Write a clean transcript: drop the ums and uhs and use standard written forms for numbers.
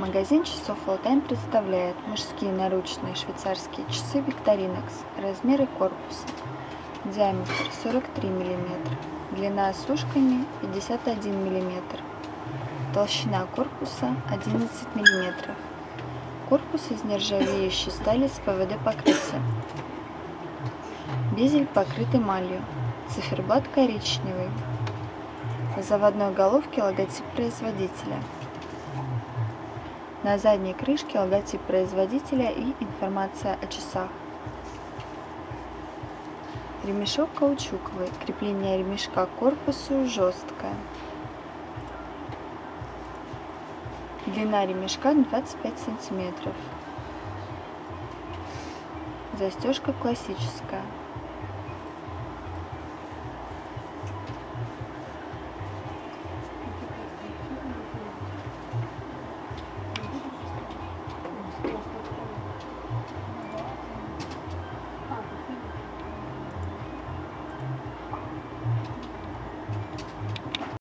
Магазин часов All-Time представляет мужские наручные швейцарские часы Victorinox, размеры корпуса, диаметр 43 мм, длина с ушками 51 мм, толщина корпуса 11 мм, корпус из нержавеющей стали с ПВД-покрытием, безель покрыт эмалью, циферблат коричневый, на заводной головке логотип производителя. На задней крышке логотип производителя и информация о часах. Ремешок каучуковый, крепление ремешка к корпусу жесткое. Длина ремешка 25 см. Застежка классическая.